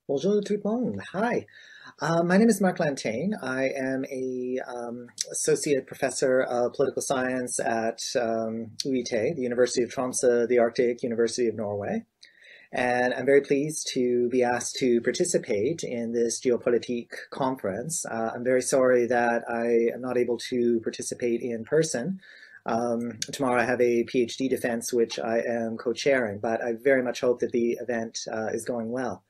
Bonjour tout le monde. Hi. My name is Marc Lanteigne. I am a associate professor of political science at UiT, the University of Tromsø, the Arctic University of Norway. And I'm very pleased to be asked to participate in this geopolitique conference. I'm very sorry that I am not able to participate in person. Tomorrow I have a PhD defense, which I am co-chairing, but I very much hope that the event is going well.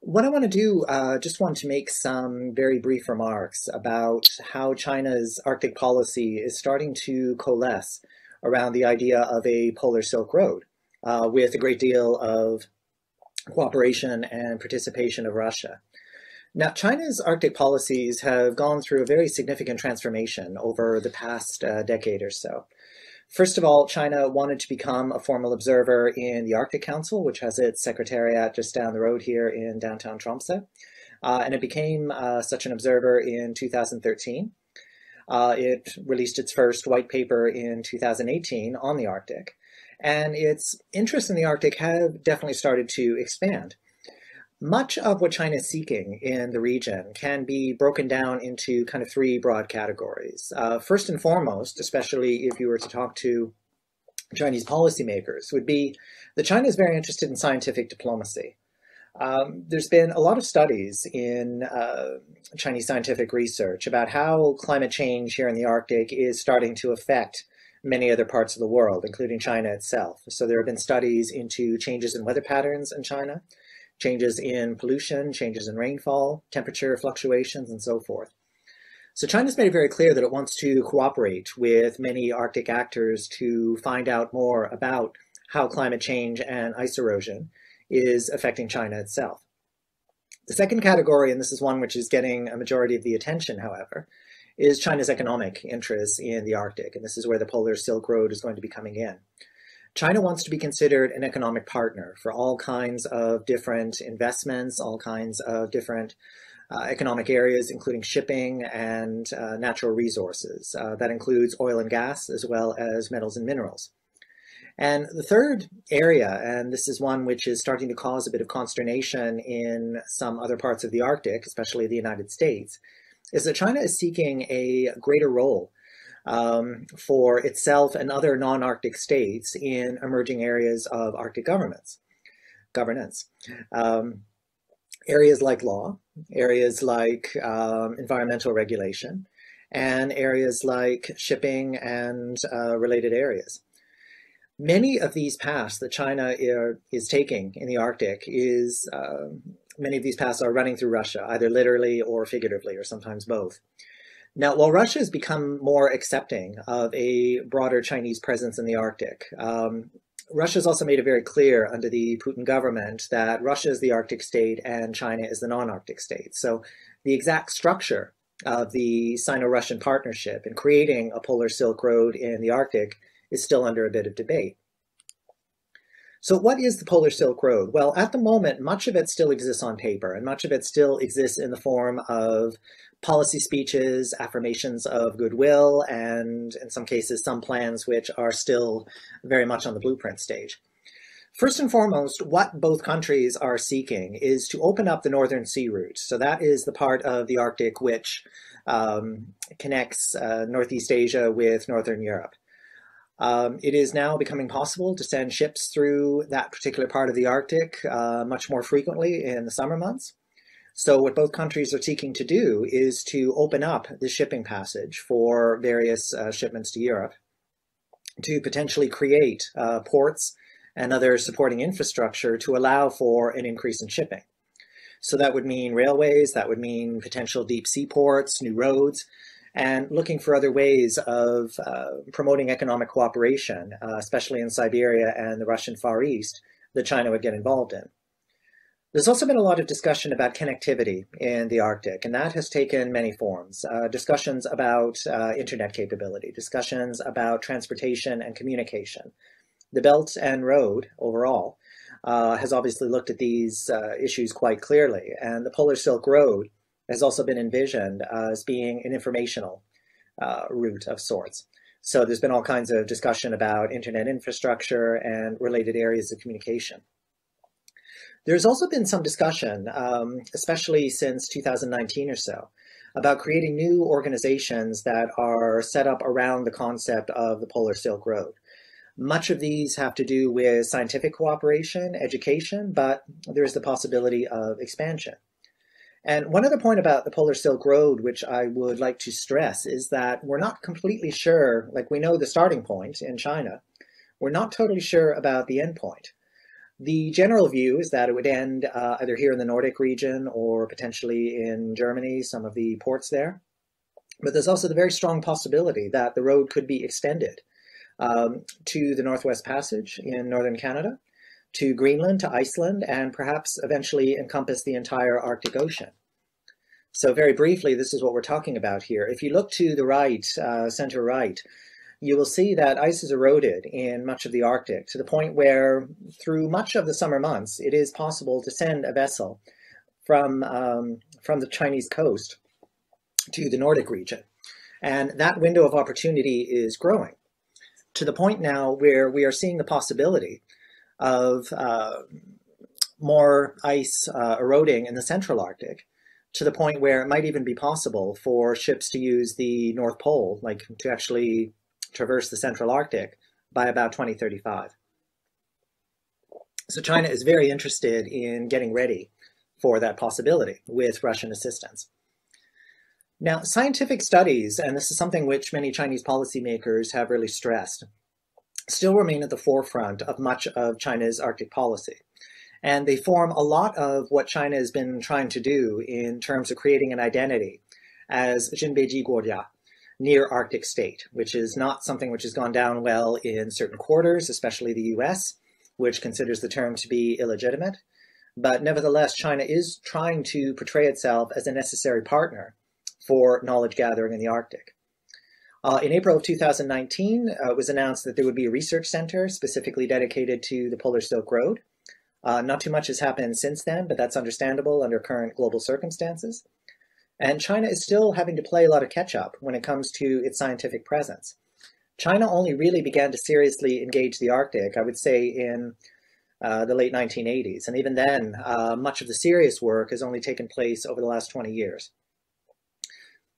What I want to do, just want to make some very brief remarks about how China's Arctic policy is starting to coalesce around the idea of a polar Silk Road, with a great deal of cooperation and participation of Russia. Now, China's Arctic policies have gone through a very significant transformation over the past decade or so. First of all, China wanted to become a formal observer in the Arctic Council, which has its secretariat just down the road here in downtown Tromsø. And it became such an observer in 2013. It released its first white paper in 2018 on the Arctic. And its interests in the Arctic have definitely started to expand. Much of what China is seeking in the region can be broken down into kind of three broad categories. First and foremost, especially if you were to talk to Chinese policymakers, would be that China is very interested in scientific diplomacy. There's been a lot of studies in Chinese scientific research about how climate change here in the Arctic is starting to affect many other parts of the world, including China itself. So there have been studies into changes in weather patterns in China, changes in pollution, changes in rainfall, temperature fluctuations, and so forth. So China's made it very clear that it wants to cooperate with many Arctic actors to find out more about how climate change and ice erosion is affecting China itself. The second category, and this is one which is getting a majority of the attention, however, is China's economic interests in the Arctic, and this is where the Polar Silk Road is going to be coming in. China wants to be considered an economic partner for all kinds of different investments, all kinds of different economic areas, including shipping and natural resources. That includes oil and gas, as well as metals and minerals. And the third area, and this is one which is starting to cause a bit of consternation in some other parts of the Arctic, especially the United States, is that China is seeking a greater role for itself and other non-Arctic states in emerging areas of Arctic governance. Areas like law, areas like environmental regulation, and areas like shipping and related areas. Many of these paths that China is taking in the Arctic many of these paths are running through Russia, either literally or figuratively, or sometimes both. Now, while Russia has become more accepting of a broader Chinese presence in the Arctic, Russia has also made it very clear under the Putin government that Russia is the Arctic state and China is the non-Arctic state. So the exact structure of the Sino-Russian partnership in creating a polar Silk Road in the Arctic is still under a bit of debate. So what is the Polar Silk Road? Well, at the moment, much of it still exists on paper, and much of it still exists in the form of policy speeches, affirmations of goodwill, and in some cases, some plans which are still very much on the blueprint stage. First and foremost, what both countries are seeking is to open up the Northern Sea Route. So that is the part of the Arctic which connects Northeast Asia with Northern Europe. It is now becoming possible to send ships through that particular part of the Arctic much more frequently in the summer months. So what both countries are seeking to do is to open up the shipping passage for various shipments to Europe, to potentially create ports and other supporting infrastructure to allow for an increase in shipping. So that would mean railways, that would mean potential deep sea ports, new roads, and looking for other ways of promoting economic cooperation, especially in Siberia and the Russian Far East, that China would get involved in. There's also been a lot of discussion about connectivity in the Arctic, and that has taken many forms. Discussions about internet capability, discussions about transportation and communication. The Belt and Road overall has obviously looked at these issues quite clearly, and the Polar Silk Road has also been envisioned as being an informational route of sorts. So there's been all kinds of discussion about internet infrastructure and related areas of communication. There's also been some discussion, especially since 2019 or so, about creating new organizations that are set up around the concept of the Polar Silk Road. Much of these have to do with scientific cooperation, education, but there's the possibility of expansion. And one other point about the Polar Silk Road, which I would like to stress, is that we're not completely sure, like we know the starting point in China, we're not totally sure about the end point. The general view is that it would end either here in the Nordic region or potentially in Germany, some of the ports there. But there's also the very strong possibility that the road could be extended to the Northwest Passage in northern Canada, to Greenland, to Iceland, and perhaps eventually encompass the entire Arctic Ocean. So very briefly, this is what we're talking about here. If you look to the right, center right, you will see that ice is eroded in much of the Arctic to the point where through much of the summer months, it is possible to send a vessel from the Chinese coast to the Nordic region. And that window of opportunity is growing to the point now where we are seeing the possibility of more ice eroding in the central Arctic, to the point where it might even be possible for ships to use the North Pole, like to actually traverse the central Arctic by about 2035. So China is very interested in getting ready for that possibility with Russian assistance. Now, scientific studies, and this is something which many Chinese policymakers have really stressed, still remain at the forefront of much of China's Arctic policy. And they form a lot of what China has been trying to do in terms of creating an identity as Jinbeiji Guojia, near Arctic state, which is not something which has gone down well in certain quarters, especially the US, which considers the term to be illegitimate. But nevertheless, China is trying to portray itself as a necessary partner for knowledge gathering in the Arctic. In April of 2019, it was announced that there would be a research center specifically dedicated to the Polar Silk Road. Not too much has happened since then, but that's understandable under current global circumstances. And China is still having to play a lot of catch up when it comes to its scientific presence. China only really began to seriously engage the Arctic, I would say, in the late 1980s. And even then, much of the serious work has only taken place over the last 20 years.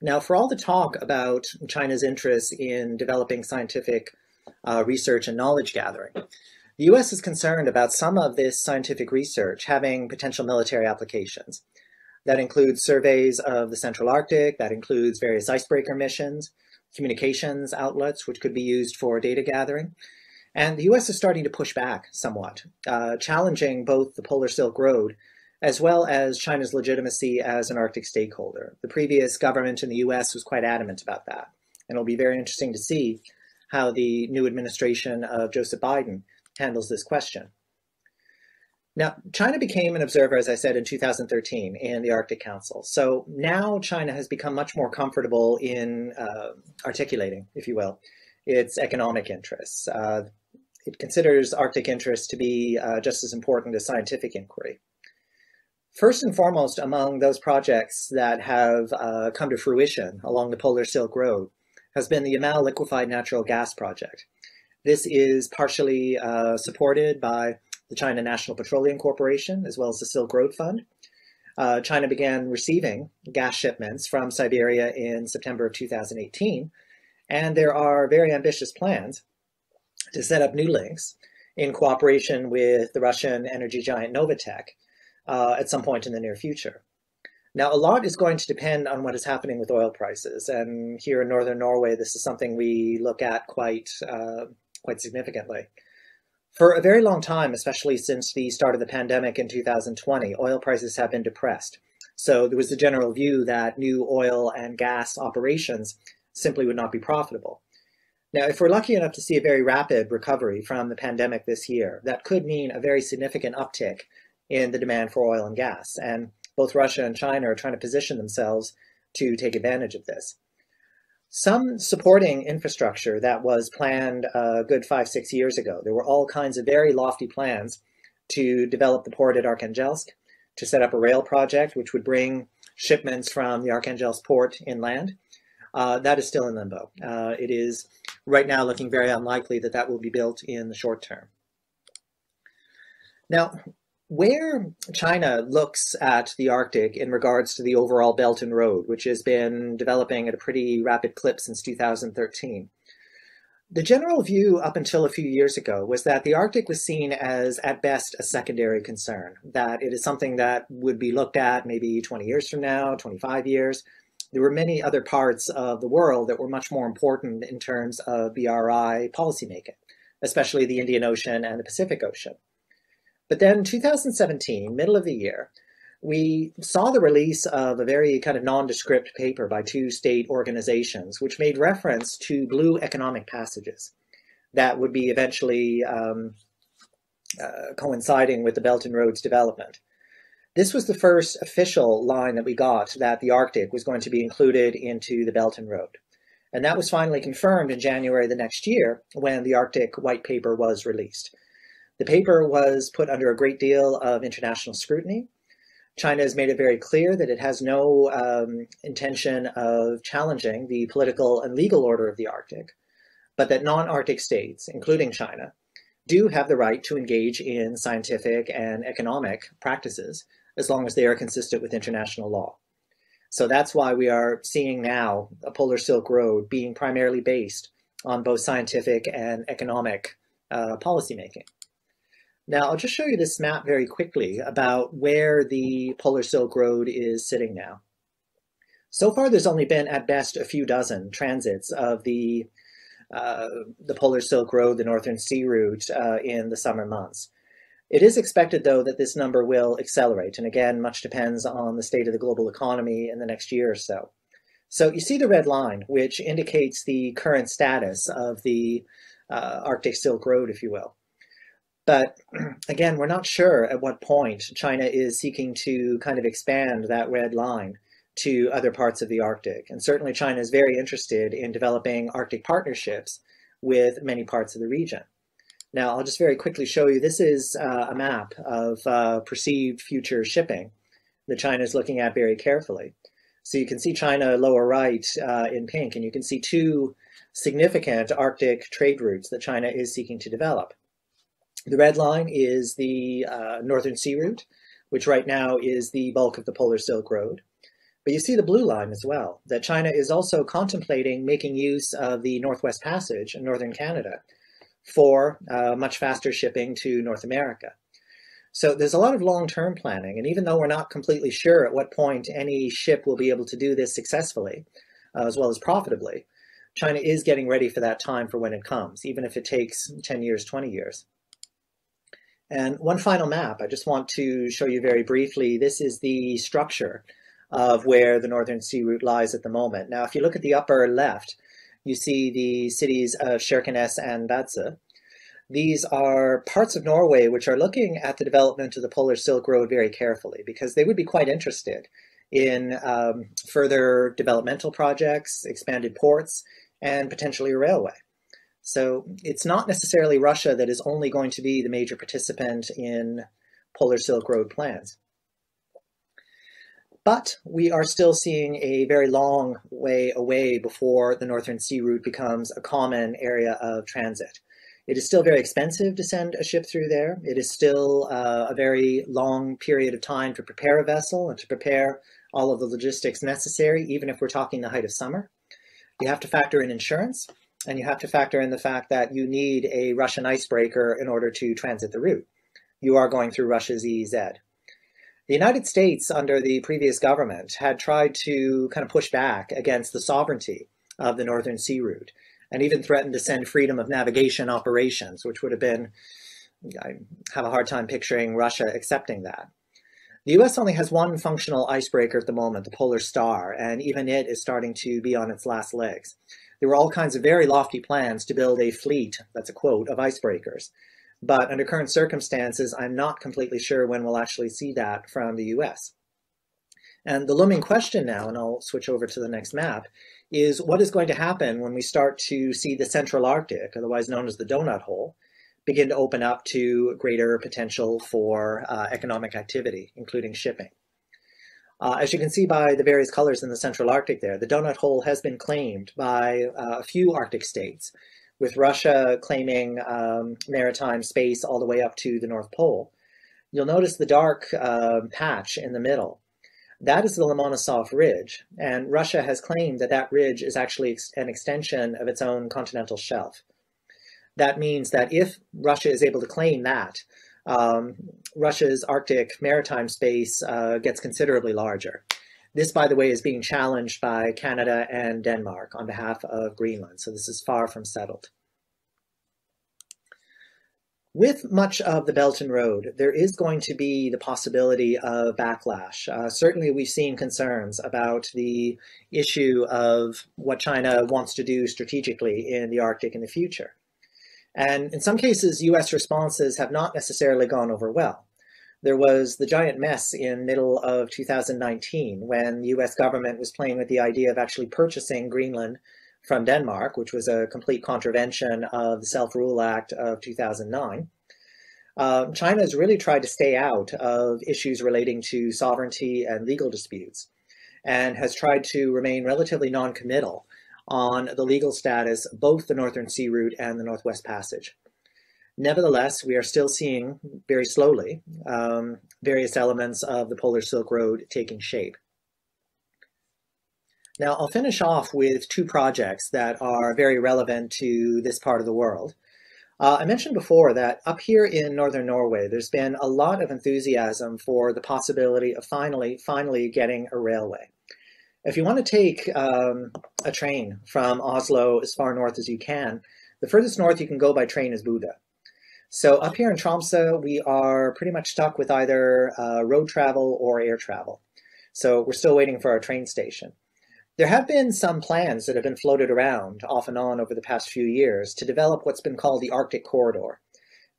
Now, for all the talk about China's interest in developing scientific research and knowledge gathering, the US is concerned about some of this scientific research having potential military applications. That includes surveys of the Central Arctic, that includes various icebreaker missions, communications outlets, which could be used for data gathering. And the US is starting to push back somewhat, challenging both the Polar Silk Road as well as China's legitimacy as an Arctic stakeholder. The previous government in the US was quite adamant about that. And it'll be very interesting to see how the new administration of Joseph Biden handles this question. Now, China became an observer, as I said, in 2013 in the Arctic Council. So now China has become much more comfortable in articulating, if you will, its economic interests. It considers Arctic interests to be just as important as scientific inquiry. First and foremost, among those projects that have come to fruition along the Polar Silk Road has been the Yamal liquefied natural gas project. This is partially supported by the China National Petroleum Corporation, as well as the Silk Road Fund. China began receiving gas shipments from Siberia in September of 2018, and there are very ambitious plans to set up new links in cooperation with the Russian energy giant Novatech at some point in the near future. Now, a lot is going to depend on what is happening with oil prices, and here in northern Norway, this is something we look at quite significantly. For a very long time, especially since the start of the pandemic in 2020, oil prices have been depressed. So there was the general view that new oil and gas operations simply would not be profitable. Now, if we're lucky enough to see a very rapid recovery from the pandemic this year, that could mean a very significant uptick in the demand for oil and gas. And both Russia and China are trying to position themselves to take advantage of this. Some supporting infrastructure that was planned a good 5-6 years ago. There were all kinds of very lofty plans to develop the port at Arkhangelsk, to set up a rail project which would bring shipments from the Arkhangelsk port inland. That is still in limbo. It is right now looking very unlikely that that will be built in the short term. Now, where China looks at the Arctic in regards to the overall Belt and Road, which has been developing at a pretty rapid clip since 2013. The general view up until a few years ago was that the Arctic was seen as, at best, a secondary concern, that it is something that would be looked at maybe 20 years from now, 25 years. There were many other parts of the world that were much more important in terms of BRI policymaking, especially the Indian Ocean and the Pacific Ocean. But then 2017, middle of the year, we saw the release of a very kind of nondescript paper by two state organizations, which made reference to blue economic passages that would be eventually coinciding with the Belt and Roads development. This was the first official line that we got that the Arctic was going to be included into the Belt and Road. And that was finally confirmed in January the next year when the Arctic White Paper was released. The paper was put under a great deal of international scrutiny. China has made it very clear that it has no intention of challenging the political and legal order of the Arctic, but that non-Arctic states, including China, do have the right to engage in scientific and economic practices as long as they are consistent with international law. So that's why we are seeing now a Polar Silk Road being primarily based on both scientific and economic policymaking. Now, I'll just show you this map very quickly about where the Polar Silk Road is sitting now. So far, there's only been, at best, a few dozen transits of the Polar Silk Road, the Northern Sea Route, in the summer months. It is expected, though, that this number will accelerate. And again, much depends on the state of the global economy in the next year or so. So you see the red line, which indicates the current status of the Arctic Silk Road, if you will. But again, we're not sure at what point China is seeking to kind of expand that red line to other parts of the Arctic. And certainly China is very interested in developing Arctic partnerships with many parts of the region. Now, I'll just very quickly show you, this is a map of perceived future shipping that China is looking at very carefully. So you can see China lower right in pink, and you can see two significant Arctic trade routes that China is seeking to develop. The red line is the Northern Sea Route, which right now is the bulk of the Polar Silk Road. But you see the blue line as well, that China is also contemplating making use of the Northwest Passage in northern Canada for much faster shipping to North America. So there's a lot of long-term planning, and even though we're not completely sure at what point any ship will be able to do this successfully, as well as profitably, China is getting ready for that time for when it comes, even if it takes 10 years, 20 years. And one final map, I just want to show you very briefly. This is the structure of where the Northern Sea Route lies at the moment. Now, if you look at the upper left, you see the cities of Kirkenes and Vadsø. These are parts of Norway which are looking at the development of the Polar Silk Road very carefully because they would be quite interested in further developmental projects, expanded ports, and potentially a railway. So it's not necessarily Russia that is only going to be the major participant in Polar Silk Road plans. But we are still seeing a very long way away before the Northern Sea Route becomes a common area of transit. It is still very expensive to send a ship through there. It is still a very long period of time to prepare a vessel and to prepare all of the logistics necessary, even if we're talking the height of summer. You have to factor in insurance. And you have to factor in the fact that you need a Russian icebreaker in order to transit the route. You are going through Russia's EEZ. The United States, under the previous government, had tried to kind of push back against the sovereignty of the Northern Sea Route, and even threatened to send freedom of navigation operations, which would have been, I have a hard time picturing Russia accepting that. The US only has one functional icebreaker at the moment, the Polar Star, and even it is starting to be on its last legs. There were all kinds of very lofty plans to build a fleet, that's a quote, of icebreakers. But under current circumstances, I'm not completely sure when we'll actually see that from the US. And the looming question now, and I'll switch over to the next map, is what is going to happen when we start to see the Central Arctic, otherwise known as the donut hole, begin to open up to greater potential for economic activity, including shipping. As you can see by the various colors in the Central Arctic there, the donut hole has been claimed by a few Arctic states, with Russia claiming maritime space all the way up to the North Pole. you'll notice the dark patch in the middle. That is the Lomonosov Ridge, and Russia has claimed that that ridge is actually an extension of its own continental shelf. That means that if Russia is able to claim that, Russia's Arctic maritime space gets considerably larger. This, by the way, is being challenged by Canada and Denmark on behalf of Greenland, so this is far from settled. With much of the Belt and Road, there is going to be the possibility of backlash. Certainly, we've seen concerns about the issue of what China wants to do strategically in the Arctic in the future. And in some cases, US responses have not necessarily gone over well. There was the giant mess in middle of 2019 when the US government was playing with the idea of actually purchasing Greenland from Denmark, which was a complete contravention of the Self-Rule Act of 2009. China has really tried to stay out of issues relating to sovereignty and legal disputes, and has tried to remain relatively non-committal on the legal status of both the Northern Sea Route and the Northwest Passage. Nevertheless, we are still seeing, very slowly, various elements of the Polar Silk Road taking shape. Now, I'll finish off with two projects that are very relevant to this part of the world. I mentioned before that up here in northern Norway, there's been a lot of enthusiasm for the possibility of finally getting a railway. If you want to take a train from Oslo as far north as you can, the furthest north you can go by train is Bodø. So up here in Tromsø, we are pretty much stuck with either road travel or air travel. So we're still waiting for our train station. There have been some plans that have been floated around off and on over the past few years to develop what's been called the Arctic Corridor,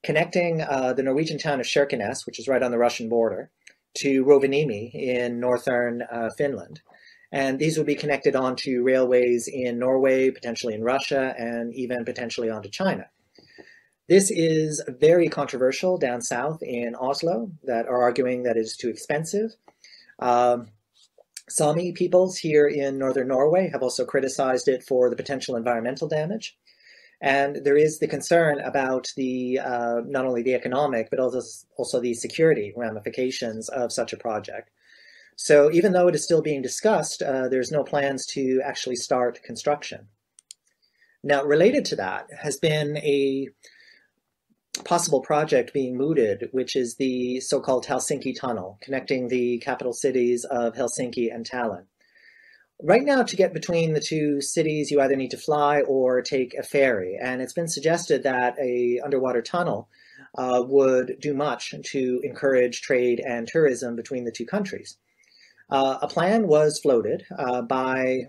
connecting the Norwegian town of Kirkenes, which is right on the Russian border, to Rovaniemi in northern Finland. And these would be connected onto railways in Norway, potentially in Russia, and even potentially onto China. This is very controversial down south in Oslo that are arguing that it is too expensive. Sami peoples here in northern Norway have also criticized it for the potential environmental damage. And there is the concern about the not only the economic, but also the security ramifications of such a project. So even though it is still being discussed, there's no plans to actually start construction. Now, related to that has been a possible project being mooted, which is the so-called Helsinki Tunnel, connecting the capital cities of Helsinki and Tallinn. Right now, to get between the two cities, you either need to fly or take a ferry, and it's been suggested that an underwater tunnel would do much to encourage trade and tourism between the two countries. A plan was floated by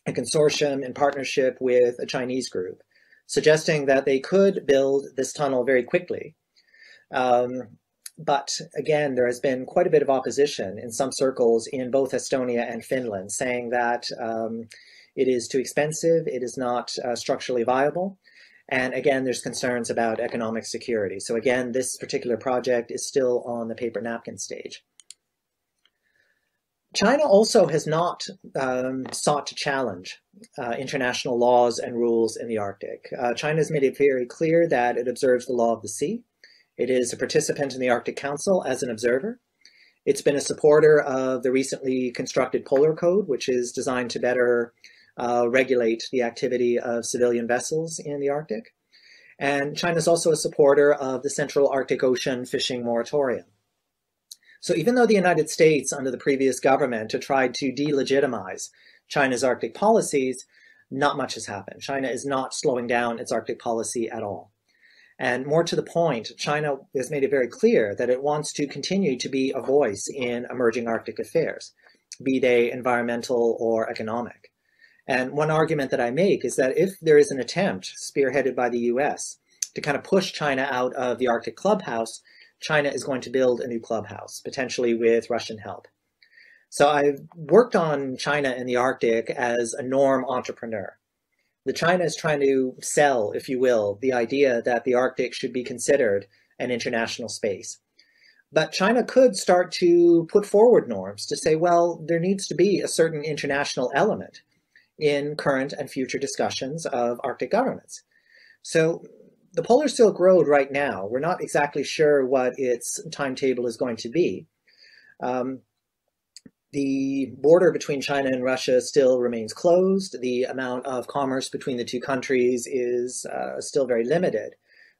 a consortium in partnership with a Chinese group, suggesting that they could build this tunnel very quickly. But again, there has been quite a bit of opposition in some circles in both Estonia and Finland, saying that it is too expensive, it is not structurally viable. And again, there's concerns about economic security. So again, this particular project is still on the paper napkin stage. China also has not sought to challenge international laws and rules in the Arctic. China has made it very clear that it observes the law of the sea. It is a participant in the Arctic Council as an observer. It's been a supporter of the recently constructed Polar Code, which is designed to better regulate the activity of civilian vessels in the Arctic. And China is also a supporter of the Central Arctic Ocean Fishing Moratorium. So even though the United States, under the previous government, had tried to delegitimize China's Arctic policies, not much has happened. China is not slowing down its Arctic policy at all. And more to the point, China has made it very clear that it wants to continue to be a voice in emerging Arctic affairs, be they environmental or economic. And one argument that I make is that if there is an attempt, spearheaded by the US, to kind of push China out of the Arctic clubhouse, China is going to build a new clubhouse, potentially with Russian help. So I've worked on China in the Arctic as a norm entrepreneur. The China is trying to sell, if you will, the idea that the Arctic should be considered an international space. But China could start to put forward norms to say, well, there needs to be a certain international element in current and future discussions of Arctic governments. So the Polar Silk Road right now, we're not exactly sure what its timetable is going to be. The border between China and Russia still remains closed. The amount of commerce between the two countries is still very limited.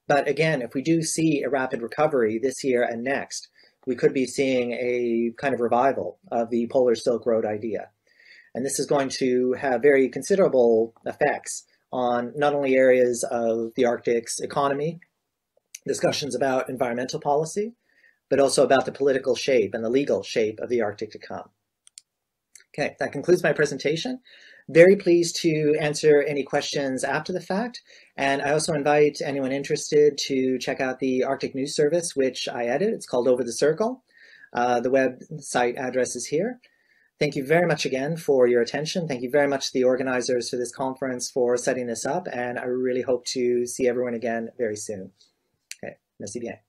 But again, if we do see a rapid recovery this year and next, we could be seeing a kind of revival of the Polar Silk Road idea. And this is going to have very considerable effects on not only areas of the Arctic's economy, discussions about environmental policy, but also about the political shape and the legal shape of the Arctic to come. Okay, that concludes my presentation. Very pleased to answer any questions after the fact. And I also invite anyone interested to check out the Arctic News Service, which I edit. It's called Over the Circle. The website address is here. Thank you very much again for your attention. Thank you very much to the organizers for this conference for setting this up. And I really hope to see everyone again very soon. Okay, merci bien.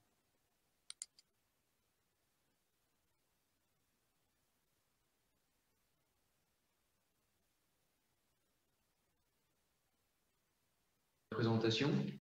Présentation.